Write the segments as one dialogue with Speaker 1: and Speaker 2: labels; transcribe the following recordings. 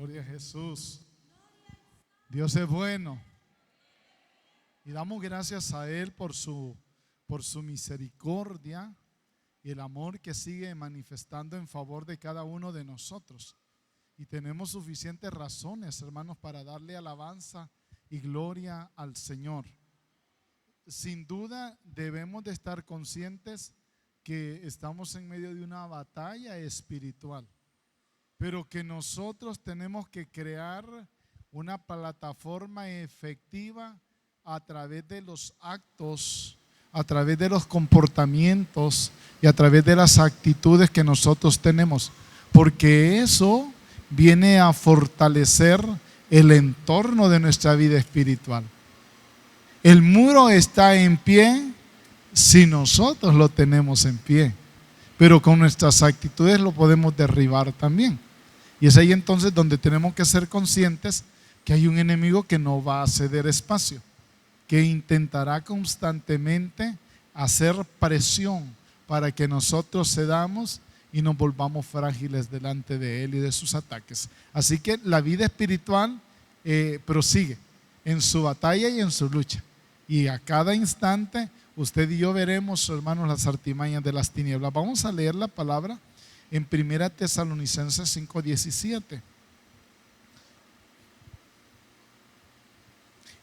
Speaker 1: Gloria a Jesús. Dios es bueno. Y damos gracias a Él por su misericordia y el amor que sigue manifestando en favor de cada uno de nosotros. Y tenemos suficientes razones, hermanos, para darle alabanza y gloria al Señor. Sin duda debemos de estar conscientes que estamos en medio de una batalla espiritual, pero que nosotros tenemos que crear una plataforma efectiva a través de los actos, a través de los comportamientos y a través de las actitudes que nosotros tenemos, porque eso viene a fortalecer el entorno de nuestra vida espiritual. El muro está en pie si nosotros lo tenemos en pie, pero con nuestras actitudes lo podemos derribar también. Y es ahí entonces donde tenemos que ser conscientes que hay un enemigo que no va a ceder espacio, que intentará constantemente hacer presión para que nosotros cedamos y nos volvamos frágiles delante de él y de sus ataques. Así que la vida espiritual prosigue en su batalla y en su lucha. Y a cada instante usted y yo veremos, hermanos, las artimañas de las tinieblas. Vamos a leer la palabra en 1 Tesalonicenses 5:17.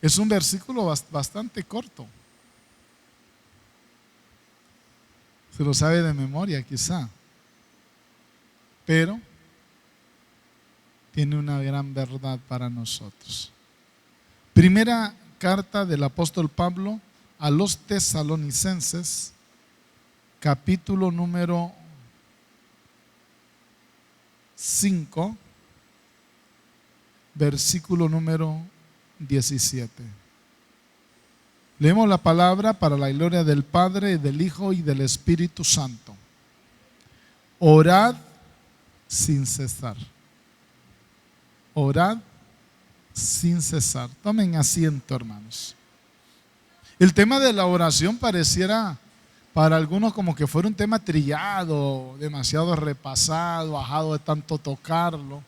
Speaker 1: Es un versículo bastante corto. Se lo sabe de memoria quizá, pero tiene una gran verdad para nosotros. Primera carta del apóstol Pablo a los tesalonicenses, capítulo número 5, versículo número 17. Leemos la palabra para la gloria del Padre, del Hijo y del Espíritu Santo. Orad sin cesar. Orad sin cesar. Tomen asiento, hermanos. El tema de la oración pareciera para algunos como que fuera un tema trillado, demasiado repasado, ajado de tanto tocarlo.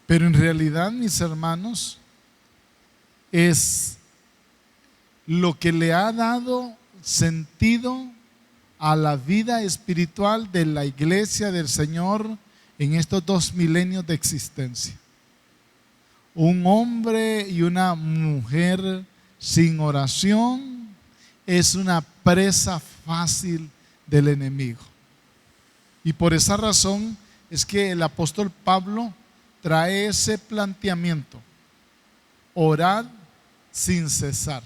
Speaker 1: Pero en realidad, mis hermanos, es lo que le ha dado sentido a la vida espiritual de la iglesia del Señor en estos 2 milenios de existencia. Un hombre y una mujer sin oración es una presa fácil del enemigo. Y por esa razón es que el apóstol Pablo trae ese planteamiento: orad sin cesar.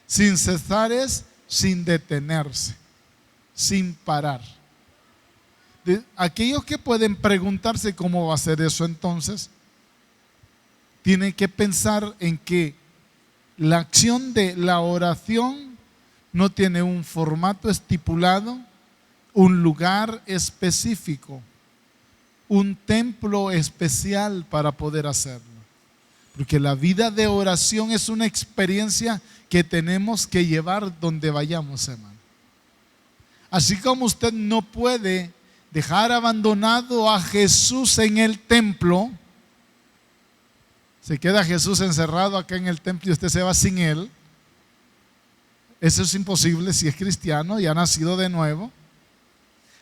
Speaker 1: Sin cesar es sin detenerse, sin parar. Aquellos que pueden preguntarse cómo va a ser eso entonces, tienen que pensar en que la acción de la oración no tiene un formato estipulado, un lugar específico, un templo especial para poder hacerlo. Porque la vida de oración es una experiencia que tenemos que llevar donde vayamos, hermano. Así como usted no puede dejar abandonado a Jesús en el templo, se queda Jesús encerrado acá en el templo y usted se va sin él. Eso es imposible si es cristiano y ha nacido de nuevo.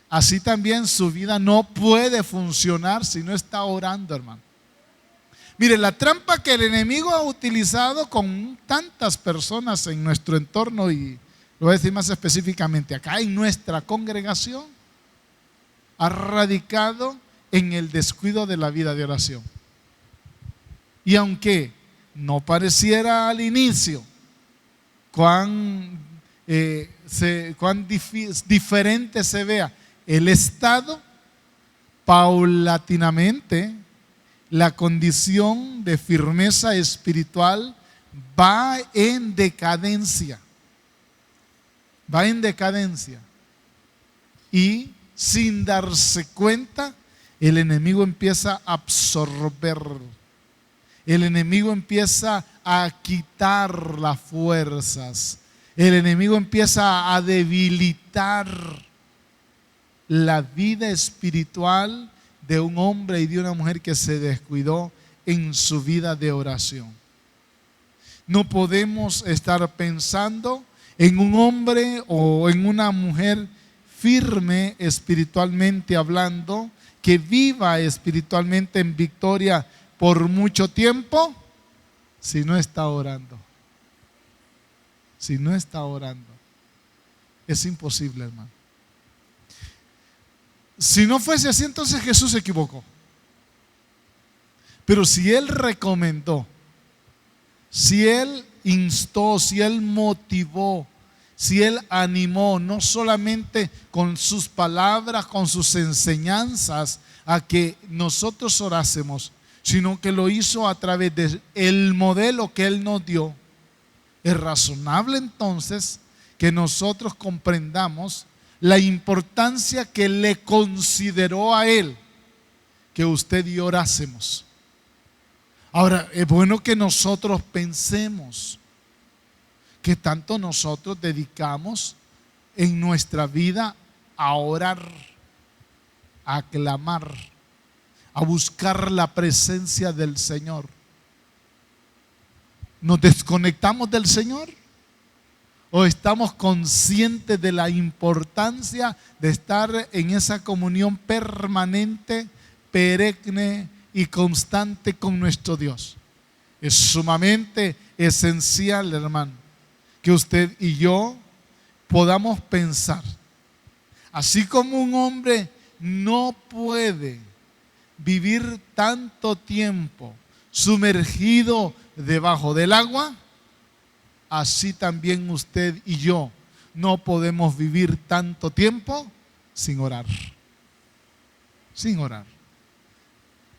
Speaker 1: Así también su vida no puede funcionar si no está orando, hermano. Mire, la trampa que el enemigo ha utilizado con tantas personas en nuestro entorno, y lo voy a decir más específicamente acá en nuestra congregación, ha radicado en el descuido de la vida de oración. Y aunque no pareciera al inicio cuán diferente se vea el estado, paulatinamente la condición de firmeza espiritual va en decadencia. Va en decadencia. Y sin darse cuenta, el enemigo empieza a absorber. El enemigo empieza a quitar las fuerzas. El enemigo empieza a debilitar la vida espiritual de un hombre y de una mujer que se descuidó en su vida de oración. No podemos estar pensando en un hombre o en una mujer firme espiritualmente hablando, que viva espiritualmente en victoria por mucho tiempo, si no está orando. Si no está orando, es imposible, hermano. Si no fuese así, entonces Jesús se equivocó. Pero si Él recomendó, si Él instó, si Él motivó, si Él animó, no solamente con sus palabras, con sus enseñanzas, a que nosotros orásemos, sino que lo hizo a través del modelo que Él nos dio, es razonable entonces que nosotros comprendamos la importancia que le consideró a Él que usted y yo orásemos. Ahora, es bueno que nosotros pensemos que tanto nosotros dedicamos en nuestra vida a orar, a clamar, a buscar la presencia del Señor. ¿Nos desconectamos del Señor? ¿O estamos conscientes de la importancia de estar en esa comunión permanente, perenne y constante con nuestro Dios? Es sumamente esencial, hermano, que usted y yo podamos pensar. Así como un hombre no puede vivir tanto tiempo sumergido debajo del agua, así también usted y yo no podemos vivir tanto tiempo sin orar. Sin orar.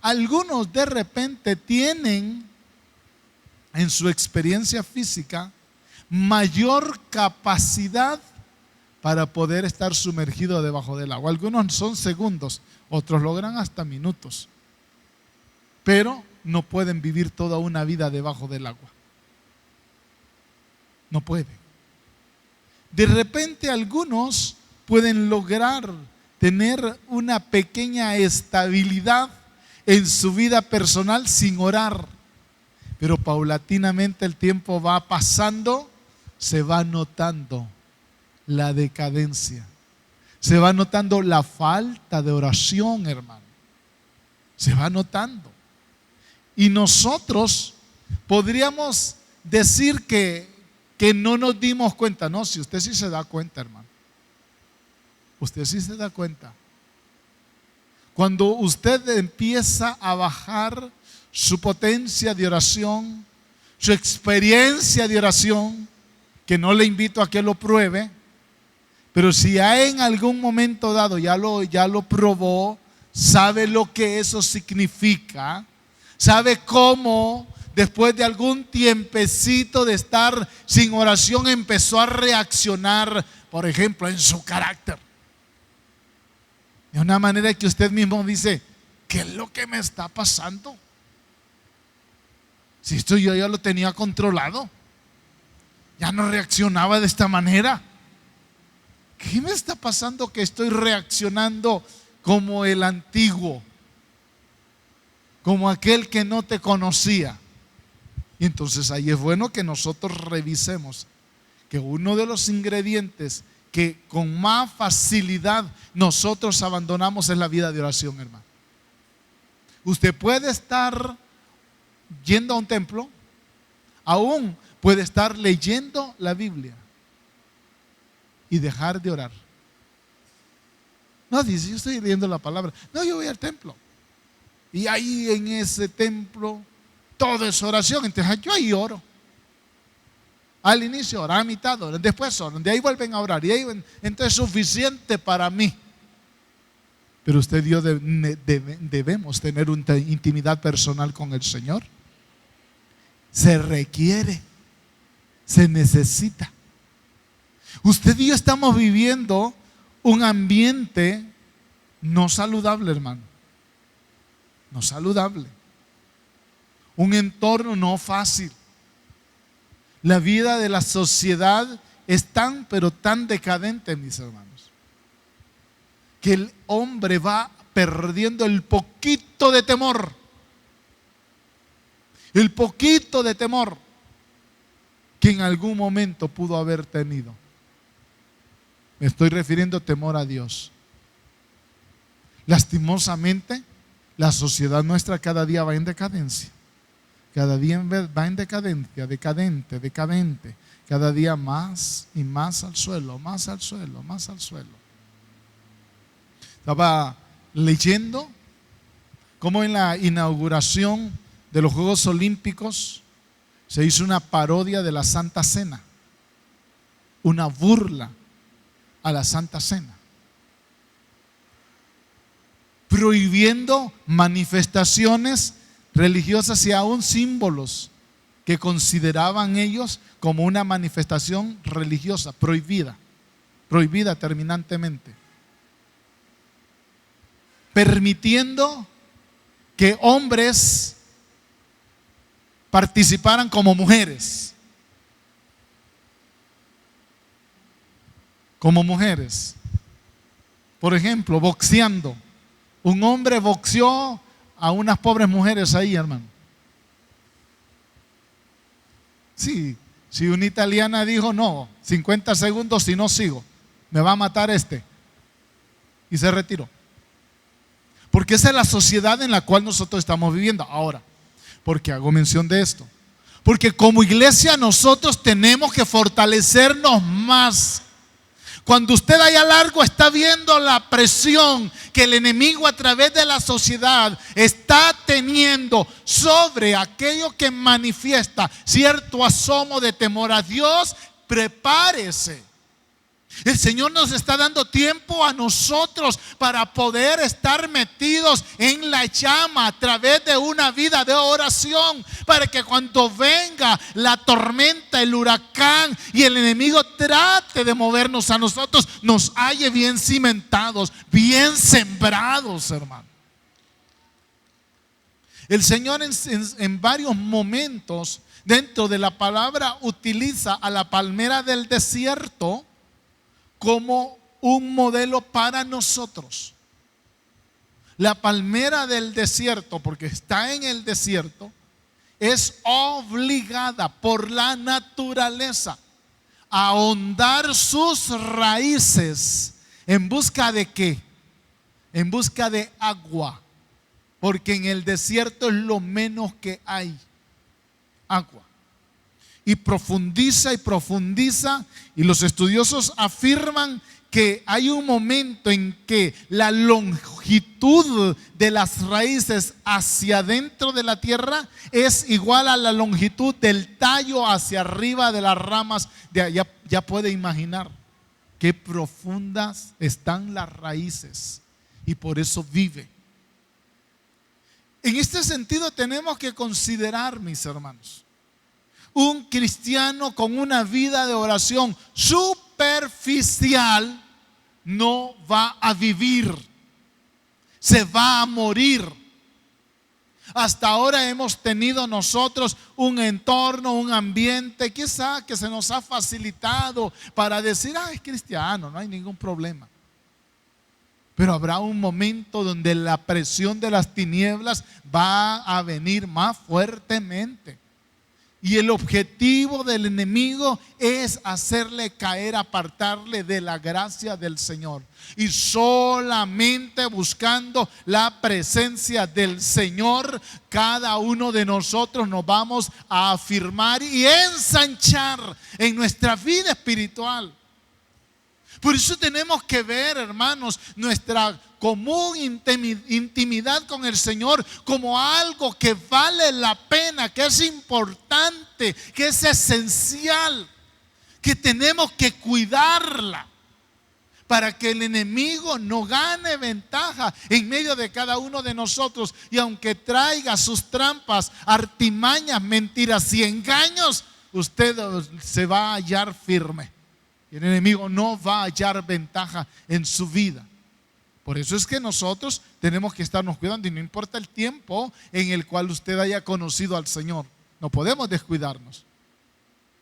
Speaker 1: Algunos de repente tienen en su experiencia física mayor capacidad para poder estar sumergido debajo del agua. Algunos son segundos, otros logran hasta minutos, pero no pueden vivir toda una vida debajo del agua. No pueden. De repente algunos pueden lograr tener una pequeña estabilidad en su vida personal sin orar, pero paulatinamente el tiempo va pasando, se va notando la decadencia, se va notando la falta de oración, hermano. Se va notando. Y nosotros podríamos decir que no nos dimos cuenta. No, si usted sí se da cuenta, hermano. Usted sí se da cuenta. Cuando usted empieza a bajar su potencia de oración, su experiencia de oración, que no le invito a que lo pruebe, pero si ya en algún momento dado ya lo probó, sabe lo que eso significa, sabe cómo después de algún tiempecito de estar sin oración empezó a reaccionar, por ejemplo, en su carácter. De una manera que usted mismo dice, ¿qué es lo que me está pasando? Si esto yo ya lo tenía controlado, ya no reaccionaba de esta manera. ¿Qué me está pasando que estoy reaccionando como el antiguo? Como aquel que no te conocía. Y entonces ahí es bueno que nosotros revisemos que uno de los ingredientes que con más facilidad nosotros abandonamos es la vida de oración, hermano. Usted puede estar yendo a un templo, aún puede estar leyendo la Biblia y dejar de orar. No, dice, yo estoy leyendo la palabra. No, yo voy al templo. Y ahí en ese templo todo es oración. Entonces yo ahí oro. Al inicio oran, a mitad oran, después oran, de ahí vuelven a orar. Y ahí, entonces es suficiente para mí. Pero usted y yo debemos tener una intimidad personal con el Señor. Se requiere, se necesita. Usted y yo estamos viviendo un ambiente no saludable, hermano. No saludable. Un entorno no fácil. La vida de la sociedad es tan, pero tan decadente, mis hermanos, que el hombre va perdiendo el poquito de temor. El poquito de temor que en algún momento pudo haber tenido. Me estoy refiriendo a temor a Dios. Lastimosamente, la sociedad nuestra cada día va en decadencia. Cada día va en decadencia, decadente. Cada día más y más al suelo, más al suelo, más al suelo. Estaba leyendo cómo en la inauguración de los Juegos Olímpicos se hizo una parodia de la Santa Cena, una burla a la Santa Cena, prohibiendo manifestaciones religiosas y aún símbolos que consideraban ellos como una manifestación religiosa, prohibida terminantemente, permitiendo que hombres participaran como mujeres. Por ejemplo, boxeando. Un hombre boxeó a unas pobres mujeres ahí, hermano. Sí, si una italiana dijo, no, 50 segundos si no sigo, me va a matar este. Y se retiró. Porque esa es la sociedad en la cual nosotros estamos viviendo. Ahora, ¿por qué hago mención de esto? Porque como iglesia nosotros tenemos que fortalecernos más. Cuando usted allá largo está viendo la presión que el enemigo a través de la sociedad está teniendo sobre aquello que manifiesta cierto asomo de temor a Dios, prepárese. El Señor nos está dando tiempo a nosotros para poder estar metidos en la llama a través de una vida de oración, para que cuando venga la tormenta, el huracán y el enemigo trate de movernos a nosotros, nos halle bien cimentados, bien sembrados, hermano. El Señor en varios momentos dentro de la palabra utiliza a la palmera del desierto como un modelo para nosotros. La palmera del desierto, porque está en el desierto, es obligada por la naturaleza a ahondar sus raíces en busca de ¿qué? En busca de agua, porque en el desierto es lo menos que hay, agua. Y profundiza, y los estudiosos afirman que hay un momento en que la longitud de las raíces hacia adentro de la tierra es igual a la longitud del tallo hacia arriba de las ramas. Ya puede imaginar qué profundas están las raíces, y por eso vive. En este sentido tenemos que considerar, mis hermanos, un cristiano con una vida de oración superficial no va a vivir, se va a morir. Hasta ahora hemos tenido nosotros un entorno, un ambiente quizá que se nos ha facilitado para decir, es cristiano, no hay ningún problema. Pero habrá un momento donde la presión de las tinieblas va a venir más fuertemente. Y el objetivo del enemigo es hacerle caer, apartarle de la gracia del Señor. Y solamente buscando la presencia del Señor, cada uno de nosotros nos vamos a afirmar y ensanchar en nuestra vida espiritual. Por eso tenemos que ver, hermanos, nuestra común intimidad con el Señor como algo que vale la pena, que es importante, que es esencial, que tenemos que cuidarla para que el enemigo no gane ventaja en medio de cada uno de nosotros. Y aunque traiga sus trampas, artimañas, mentiras y engaños, usted se va a hallar firme. Y el enemigo no va a hallar ventaja en su vida. Por eso es que nosotros tenemos que estarnos cuidando, y no importa el tiempo en el cual usted haya conocido al Señor, no podemos descuidarnos.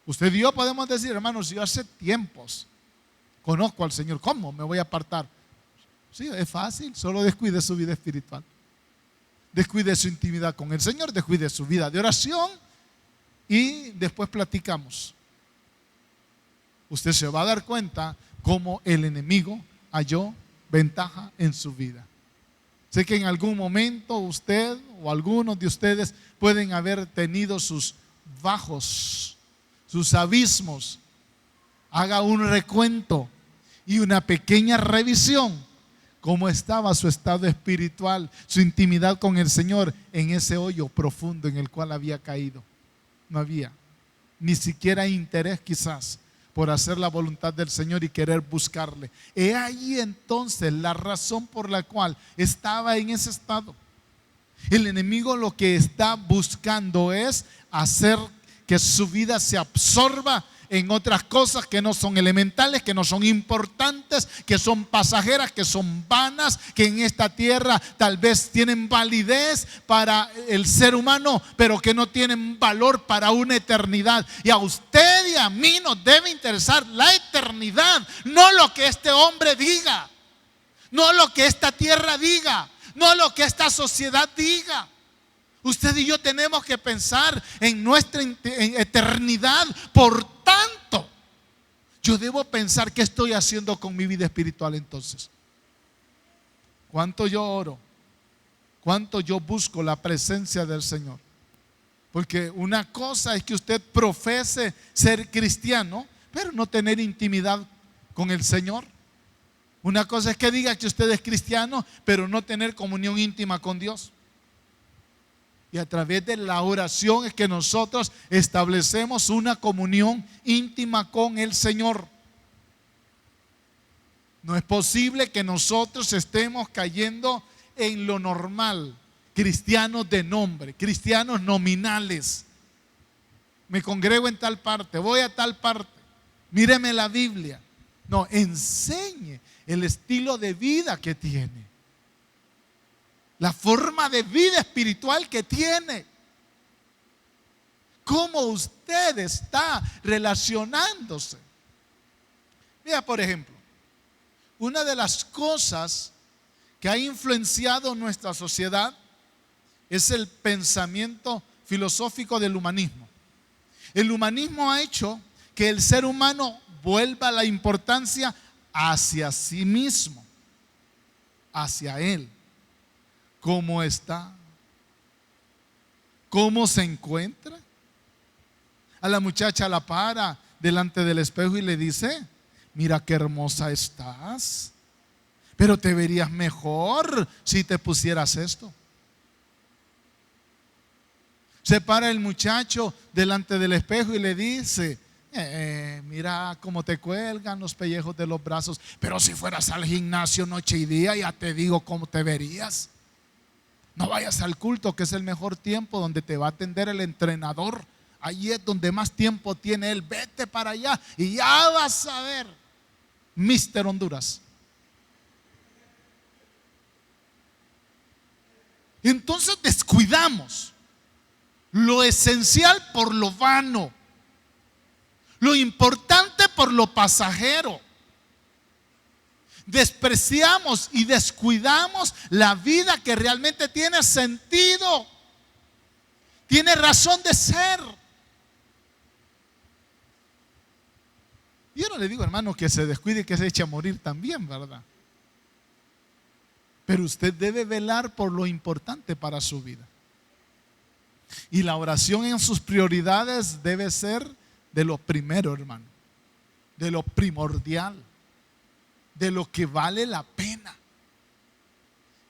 Speaker 1: Usted y yo podemos decir, hermanos, yo hace tiempos conozco al Señor, ¿cómo me voy a apartar? Sí, es fácil, solo descuide su vida espiritual. Descuide su intimidad con el Señor, descuide su vida de oración y después platicamos. Usted se va a dar cuenta cómo el enemigo halló ventaja en su vida. Sé que en algún momento usted o algunos de ustedes pueden haber tenido sus bajos, sus abismos. Haga un recuento y una pequeña revisión. Cómo estaba su estado espiritual, su intimidad con el Señor en ese hoyo profundo en el cual había caído. No había ni siquiera interés quizás por hacer la voluntad del Señor y querer buscarle. He ahí entonces la razón por la cual estaba en ese estado. El enemigo lo que está buscando es hacer que su vida se absorba en otras cosas que no son elementales, que no son importantes, que son pasajeras, que son vanas, que en esta tierra tal vez tienen validez para el ser humano, pero que no tienen valor para una eternidad. Y a usted y a mí nos debe interesar la eternidad, no lo que este hombre diga, no lo que esta tierra diga, no lo que esta sociedad diga. Usted y yo tenemos que pensar en nuestra eternidad. Por tanto, yo debo pensar qué estoy haciendo con mi vida espiritual entonces. ¿Cuánto yo oro? ¿Cuánto yo busco la presencia del Señor? Porque una cosa es que usted profese ser cristiano, pero no tener intimidad con el Señor. Una cosa es que diga que usted es cristiano, pero no tener comunión íntima con Dios. Y a través de la oración es que nosotros establecemos una comunión íntima con el Señor. No es posible que nosotros estemos cayendo en lo normal. Cristianos de nombre, cristianos nominales. Me congrego en tal parte, voy a tal parte, míreme la Biblia. No, enseñe el estilo de vida que tiene, la forma de vida espiritual que tiene, cómo usted está relacionándose. Mira, por ejemplo, una de las cosas que ha influenciado nuestra sociedad es el pensamiento filosófico del humanismo. El humanismo ha hecho que el ser humano vuelva la importancia hacia sí mismo, hacia él. ¿Cómo está? ¿Cómo se encuentra? A la muchacha la para delante del espejo y le dice: mira qué hermosa estás, pero te verías mejor si te pusieras esto. Se para el muchacho delante del espejo y le dice: mira cómo te cuelgan los pellejos de los brazos, pero si fueras al gimnasio noche y día, ya te digo cómo te verías. No vayas al culto, que es el mejor tiempo donde te va a atender el entrenador. Ahí es donde más tiempo tiene él. Vete para allá y ya vas a ver Mister Honduras. Entonces descuidamos lo esencial por lo vano, lo importante por lo pasajero. Despreciamos y descuidamos la vida que realmente tiene sentido, tiene razón de ser. Yo no le digo, hermano, que se descuide y que se eche a morir también, ¿verdad? Pero usted debe velar por lo importante para su vida. Y la oración en sus prioridades debe ser de lo primero, hermano, de lo primordial, de lo que vale la pena.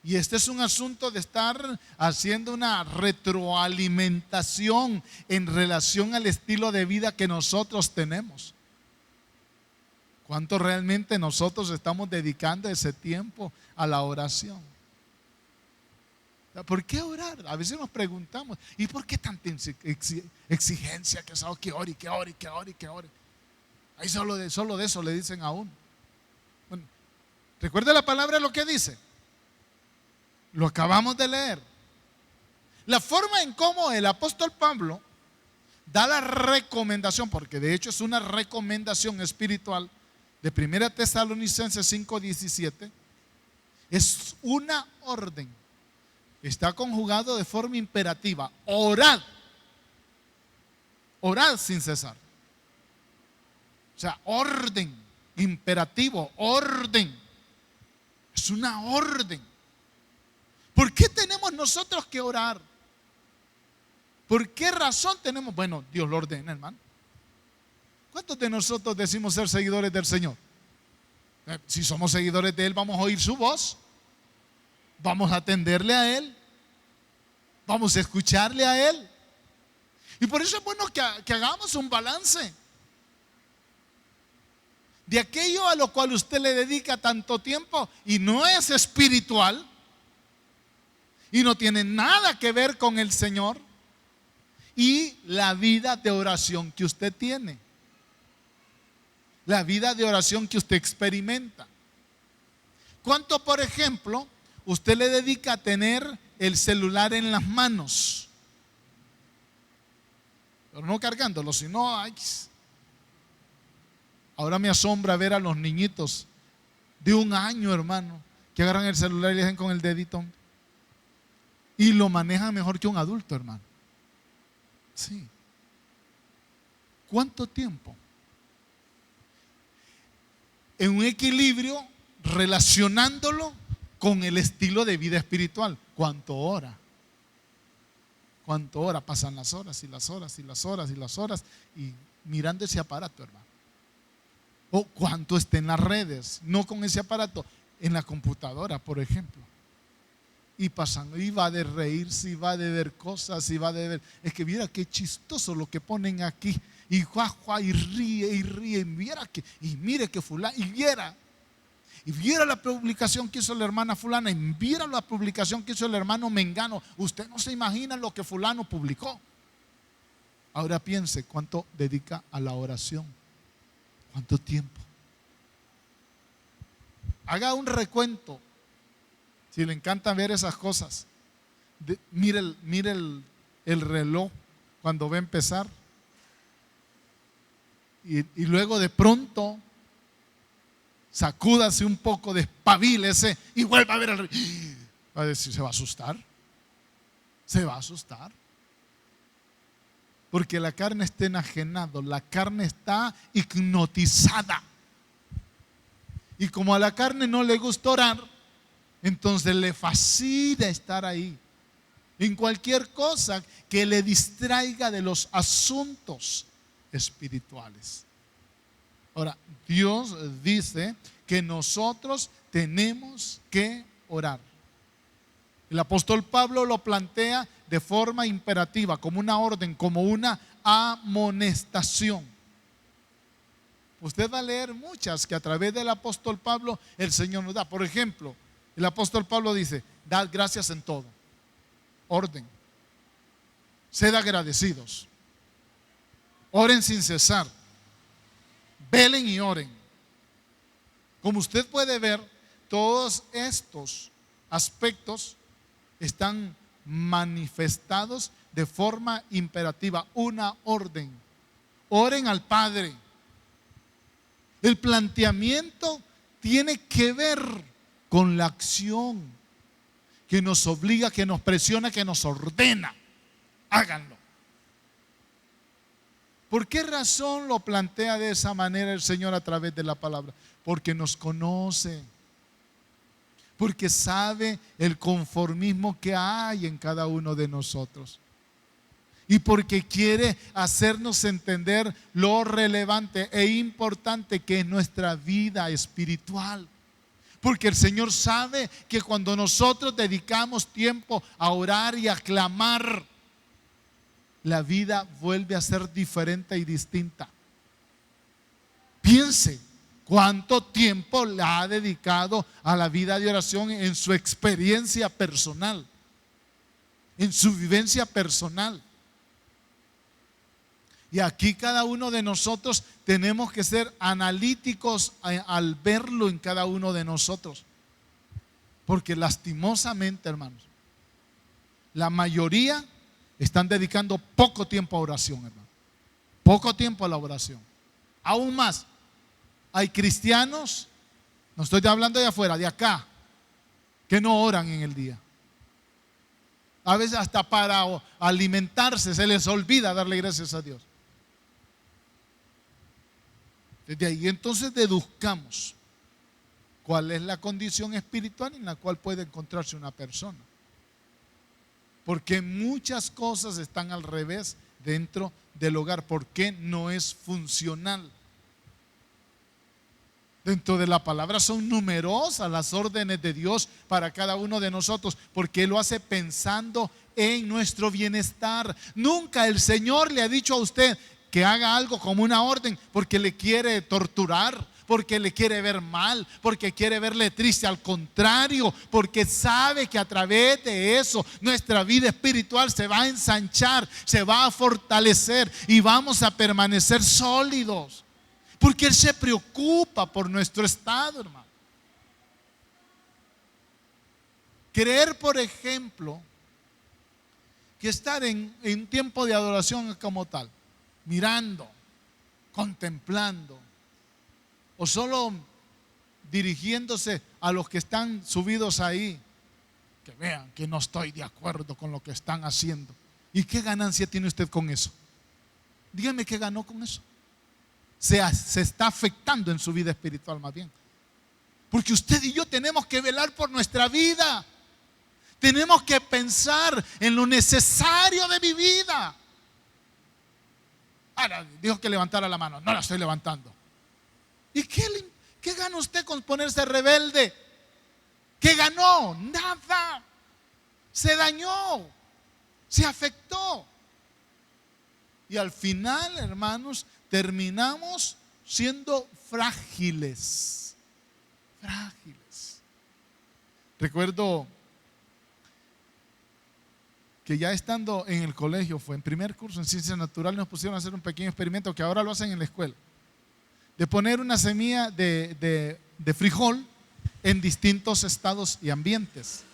Speaker 1: Y este es un asunto de estar haciendo una retroalimentación en relación al estilo de vida que nosotros tenemos. ¿Cuánto realmente nosotros estamos dedicando ese tiempo a la oración? ¿Por qué orar? A veces nos preguntamos, ¿y por qué tanta exigencia? Que ore, que ore, que ore, que ore. Ahí solo de eso le dicen a uno. Bueno, recuerde la palabra, lo que dice. Lo acabamos de leer. La forma en cómo el apóstol Pablo da la recomendación, porque de hecho es una recomendación espiritual, de 1 Tesalonicenses 5:17, Es una orden. Está conjugado de forma imperativa. Orad. Orad sin cesar. O sea, orden, imperativo, orden. Es una orden. ¿Por qué tenemos nosotros que orar? ¿Por qué razón tenemos? Bueno, Dios lo ordena, hermano. ¿Cuántos de nosotros decimos ser seguidores del Señor? Si somos seguidores de Él, vamos a oír su voz. Vamos a atenderle a Él. Vamos a escucharle a Él. Y por eso es bueno que hagamos un balance de aquello a lo cual usted le dedica tanto tiempo y no es espiritual y no tiene nada que ver con el Señor, y la vida de oración que usted tiene, la vida de oración que usted experimenta. ¿Cuánto, por ejemplo, usted le dedica a tener el celular en las manos? Pero no cargándolo, sino ay, ahora me asombra ver a los niñitos de 1 año, hermano, que agarran el celular y le dejan con el dedito y lo manejan mejor que un adulto, hermano. Sí. ¿Cuánto tiempo? En un equilibrio, relacionándolo con el estilo de vida espiritual. ¿Cuánto hora? ¿Cuánto hora? Pasan las horas y las horas y las horas y las horas y mirando ese aparato, hermano. O cuánto está en las redes, no con ese aparato, en la computadora, por ejemplo. Y pasando, y va de reírse, y va de ver cosas, y va de ver. Es que mira qué chistoso lo que ponen aquí. Y juá, y ríe, y viera que, y mire que fulano, y viera la publicación que hizo la hermana fulana, y viera la publicación que hizo el hermano mengano. Usted no se imagina lo que fulano publicó. Ahora piense cuánto dedica a la oración. ¿Cuánto tiempo? Haga un recuento. Si le encanta ver esas cosas, mire el reloj cuando va a empezar. Y luego de pronto sacúdase un poco, despabilese y vuelva a ver el reloj. Va a decir, se va a asustar. Se va a asustar. Porque la carne está enajenada, la carne está hipnotizada. Y como a la carne no le gusta orar, entonces le fascina estar ahí, en cualquier cosa que le distraiga de los asuntos espirituales. Ahora, Dios dice que nosotros tenemos que orar. El apóstol Pablo lo plantea de forma imperativa, como una orden, como una amonestación. Usted va a leer muchas que a través del apóstol Pablo el Señor nos da. Por ejemplo, el apóstol Pablo dice, dad gracias en todo. Orden. Sed agradecidos. Oren sin cesar. Velen y oren. Como usted puede ver, todos estos aspectos están manifestados de forma imperativa. Una orden. Oren al Padre. El planteamiento tiene que ver con la acción que nos obliga, que nos presiona, que nos ordena. Háganlo. ¿Por qué razón lo plantea de esa manera el Señor a través de la palabra? Porque nos conoce. Porque sabe el conformismo que hay en cada uno de nosotros. Y porque quiere hacernos entender lo relevante e importante que es nuestra vida espiritual. Porque el Señor sabe que cuando nosotros dedicamos tiempo a orar y a clamar, la vida vuelve a ser diferente y distinta. Piense cuánto tiempo le ha dedicado a la vida de oración en su experiencia personal, en su vivencia personal. Y aquí cada uno de nosotros tenemos que ser analíticos al verlo en cada uno de nosotros. Porque lastimosamente, hermanos, la mayoría están dedicando poco tiempo a oración, hermano. Poco tiempo a la oración. Aún más, hay cristianos, no estoy hablando de afuera, de acá, que no oran en el día. A veces hasta para alimentarse se les olvida darle gracias a Dios. Desde ahí entonces deduzcamos cuál es la condición espiritual en la cual puede encontrarse una persona. Porque muchas cosas están al revés dentro del hogar. Porque no es funcional. Dentro de la palabra son numerosas las órdenes de Dios para cada uno de nosotros, porque Él lo hace pensando en nuestro bienestar. Nunca el Señor le ha dicho a usted que haga algo como una orden porque le quiere torturar, porque le quiere ver mal, porque quiere verle triste. Al contrario, porque sabe que a través de eso nuestra vida espiritual se va a ensanchar, se va a fortalecer y vamos a permanecer sólidos. Porque Él se preocupa por nuestro estado, hermano. Creer, por ejemplo, que estar en tiempo de adoración es como tal, mirando, contemplando, o solo dirigiéndose a los que están subidos ahí, que vean que no estoy de acuerdo con lo que están haciendo. ¿Y qué ganancia tiene usted con eso? Dígame qué ganó con eso. Se está afectando en su vida espiritual más bien. Porque usted y yo tenemos que velar por nuestra vida. Tenemos que pensar en lo necesario de mi vida. Ahora, dijo que levantara la mano. No la estoy levantando. ¿Y qué gana usted con ponerse rebelde? ¿Qué ganó? Nada. Se dañó. Se afectó. Y al final, hermanos, terminamos siendo frágiles. Frágiles. Recuerdo que ya estando en el colegio, fue en primer curso en ciencias naturales, nos pusieron a hacer un pequeño experimento que ahora lo hacen en la escuela, de poner una semilla de frijol en distintos estados y ambientes.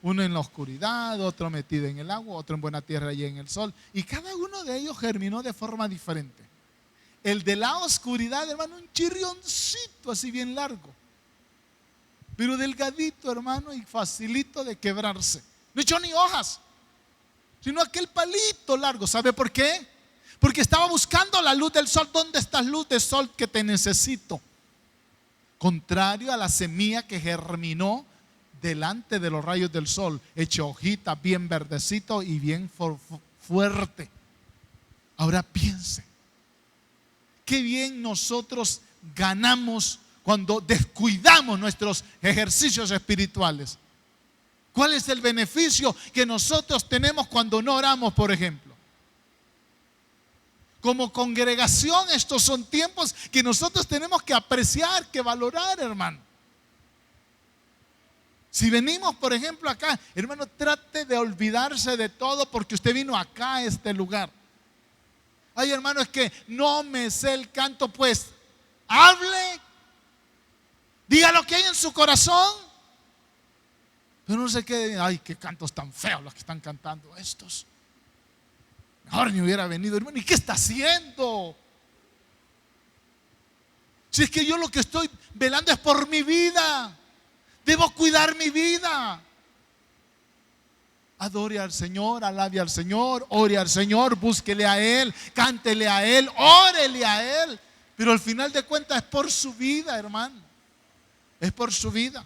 Speaker 1: Uno en la oscuridad, otro metido en el agua, otro en buena tierra y en el sol. Y cada uno de ellos germinó de forma diferente. El de la oscuridad, hermano, un chirrioncito así bien largo, pero delgadito, hermano, y facilito de quebrarse. No echó ni hojas, sino aquel palito largo. ¿Sabe por qué? Porque estaba buscando la luz del sol. ¿Dónde está la luz del sol que te necesito? Contrario a la semilla que germinó delante de los rayos del sol, hecho hojita, bien verdecito y bien fuerte. Ahora piense, qué bien nosotros ganamos cuando descuidamos nuestros ejercicios espirituales. ¿Cuál es el beneficio que nosotros tenemos cuando no oramos, por ejemplo? Como congregación, estos son tiempos que nosotros tenemos que apreciar, que valorar, hermano. Si venimos, por ejemplo, acá, hermano, trate de olvidarse de todo porque usted vino acá a este lugar. Ay, hermano, es que no me sé el canto. Pues hable, diga lo que hay en su corazón. Pero no se quede, ay, qué cantos tan feos los que están cantando estos. Mejor ni hubiera venido, hermano. ¿Y qué está haciendo? Si es que yo lo que estoy velando es por mi vida. Debo cuidar mi vida. Adore al Señor, alabe al Señor, ore al Señor, búsquele a Él, cántele a Él, órele a Él. Pero al final de cuentas es por su vida, hermano. Es por su vida.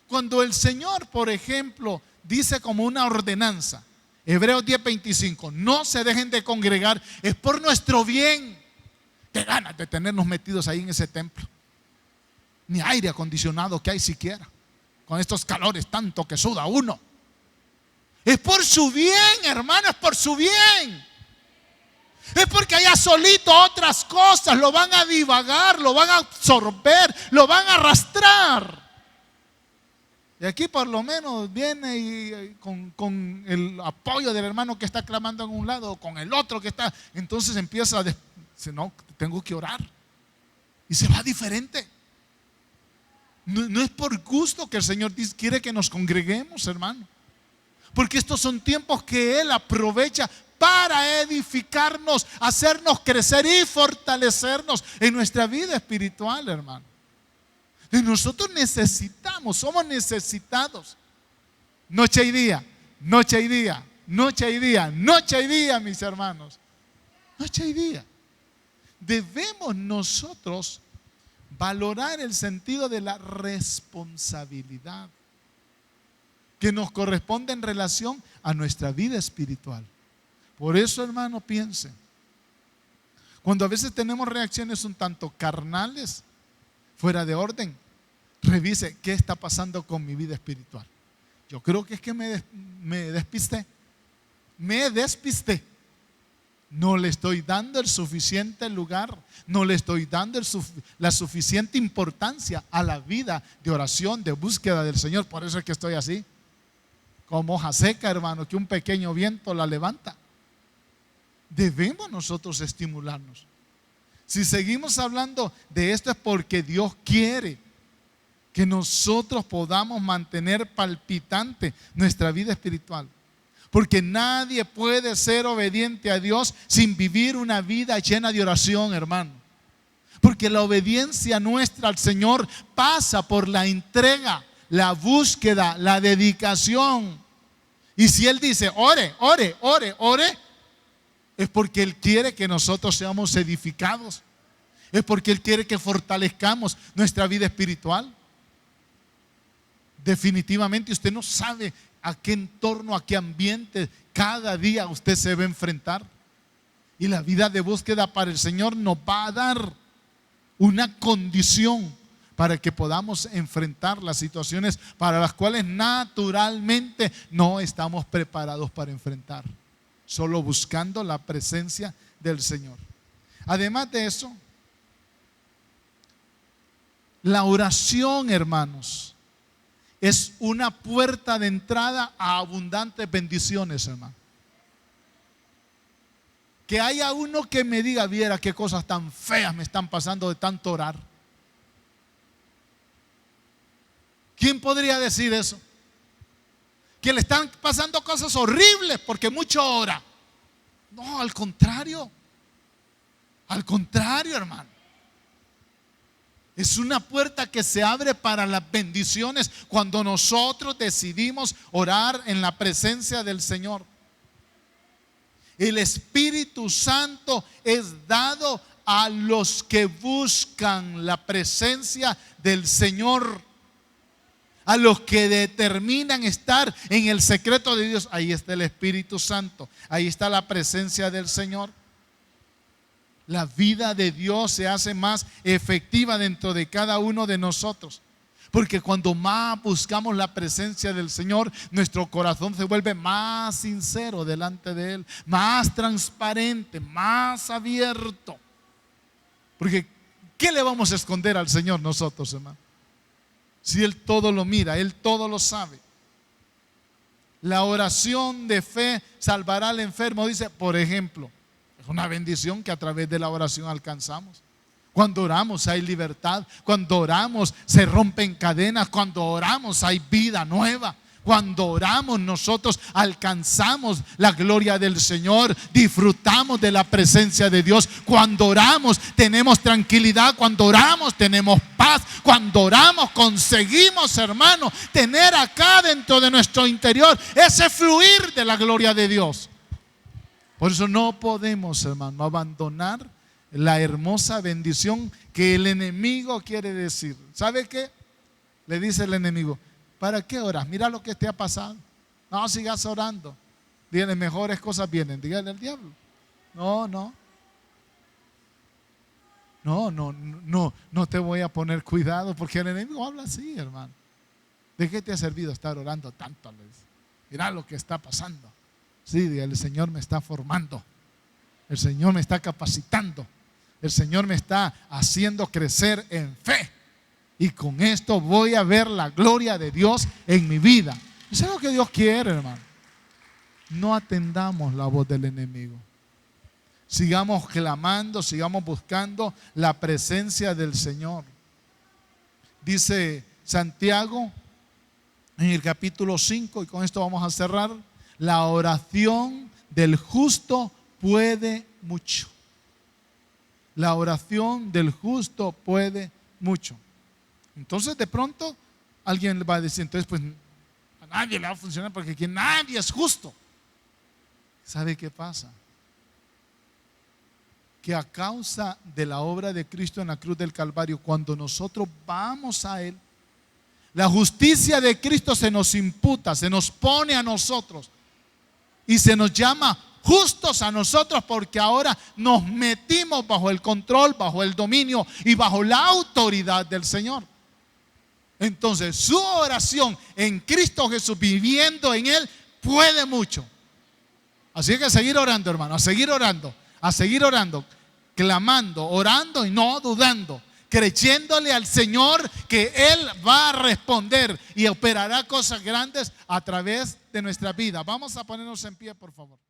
Speaker 1: Cuando el Señor, por ejemplo, dice como una ordenanza, Hebreos 10:25, no se dejen de congregar, es por nuestro bien. Qué ganas de tenernos metidos ahí en ese templo. Ni aire acondicionado que hay siquiera, con estos calores tanto que suda uno. Es por su bien, hermano, es por su bien. Es porque allá solito otras cosas lo van a divagar, lo van a absorber, lo van a arrastrar. Y aquí por lo menos viene y con el apoyo del hermano que está clamando en un lado, o con el otro que está, entonces empieza a dice, no, tengo que orar. Y se va diferente. No es por gusto que el Señor quiere que nos congreguemos, hermano. Porque estos son tiempos que Él aprovecha para edificarnos, hacernos crecer y fortalecernos en nuestra vida espiritual, hermano. Y nosotros necesitamos, somos necesitados. Noche y día, noche y día, noche y día, noche y día, mis hermanos. Noche y día. Debemos nosotros valorar el sentido de la responsabilidad que nos corresponde en relación a nuestra vida espiritual. Por eso, hermano, piensen, cuando a veces tenemos reacciones un tanto carnales, fuera de orden, revise qué está pasando con mi vida espiritual. Yo creo que es que me despisté. No le estoy dando el suficiente lugar, no le estoy dando la suficiente importancia a la vida de oración, de búsqueda del Señor. Por eso es que estoy así, como hoja seca, hermano, que un pequeño viento la levanta. Debemos nosotros estimularnos. Si seguimos hablando de esto es porque Dios quiere que nosotros podamos mantener palpitante nuestra vida espiritual. Porque nadie puede ser obediente a Dios sin vivir una vida llena de oración, hermano. Porque la obediencia nuestra al Señor pasa por la entrega, la búsqueda, la dedicación. Y si Él dice, ore, ore, ore, ore, es porque Él quiere que nosotros seamos edificados. Es porque Él quiere que fortalezcamos nuestra vida espiritual. Definitivamente usted no sabe a qué entorno, a qué ambiente cada día usted se va a enfrentar. Y la vida de búsqueda para el Señor nos va a dar una condición para que podamos enfrentar las situaciones para las cuales naturalmente no estamos preparados para enfrentar, solo buscando la presencia del Señor. Además de eso, la oración, hermanos, es una puerta de entrada a abundantes bendiciones, hermano. Que haya uno que me diga, viera qué cosas tan feas me están pasando de tanto orar. ¿Quién podría decir eso? Que le están pasando cosas horribles porque mucho ora. No, al contrario, hermano. Es una puerta que se abre para las bendiciones cuando nosotros decidimos orar en la presencia del Señor. El Espíritu Santo es dado a los que buscan la presencia del Señor, a los que determinan estar en el secreto de Dios. Ahí está el Espíritu Santo, ahí está la presencia del Señor. La vida de Dios se hace más efectiva dentro de cada uno de nosotros. Porque cuando más buscamos la presencia del Señor, nuestro corazón se vuelve más sincero delante de Él, más transparente, más abierto. Porque ¿qué le vamos a esconder al Señor nosotros, hermano? Si Él todo lo mira, Él todo lo sabe. La oración de fe salvará al enfermo, dice, por ejemplo. Es una bendición que a través de la oración alcanzamos. Cuando oramos hay libertad. Cuando oramos se rompen cadenas. Cuando oramos hay vida nueva. Cuando oramos nosotros alcanzamos la gloria del Señor. Disfrutamos de la presencia de Dios. Cuando oramos tenemos tranquilidad. Cuando oramos tenemos paz. Cuando oramos conseguimos, hermano, tener acá dentro de nuestro interior ese fluir de la gloria de Dios. Por eso no podemos, hermano, abandonar la hermosa bendición que el enemigo quiere decir. ¿Sabe qué? Le dice el enemigo, ¿para qué oras? Mira lo que te ha pasado. No, sigas orando. Dígale, mejores cosas vienen. Dígale al diablo. No te voy a poner cuidado porque el enemigo habla así, hermano. ¿De qué te ha servido estar orando tanto? Mira lo que está pasando. Sí, el Señor me está formando, el Señor me está capacitando, el Señor me está haciendo crecer en fe y con esto voy a ver la gloria de Dios en mi vida. Eso es lo que Dios quiere, hermano. No atendamos la voz del enemigo. Sigamos clamando, sigamos buscando la presencia del Señor. Dice Santiago en el capítulo 5, y con esto vamos a cerrar: la oración del justo puede mucho. La oración del justo puede mucho. Entonces de pronto alguien va a decir, entonces pues a nadie le va a funcionar porque aquí nadie es justo. ¿Sabe qué pasa? Que a causa de la obra de Cristo en la cruz del Calvario, cuando nosotros vamos a Él, la justicia de Cristo se nos imputa, se nos pone a nosotros y se nos llama justos a nosotros, porque ahora nos metimos bajo el control, bajo el dominio y bajo la autoridad del Señor. Entonces su oración en Cristo Jesús, viviendo en Él, puede mucho. Así que seguir orando, hermano, a seguir orando, clamando, orando y no dudando, creyéndole al Señor que Él va a responder y operará cosas grandes a través de nuestra vida. Vamos a ponernos en pie, por favor.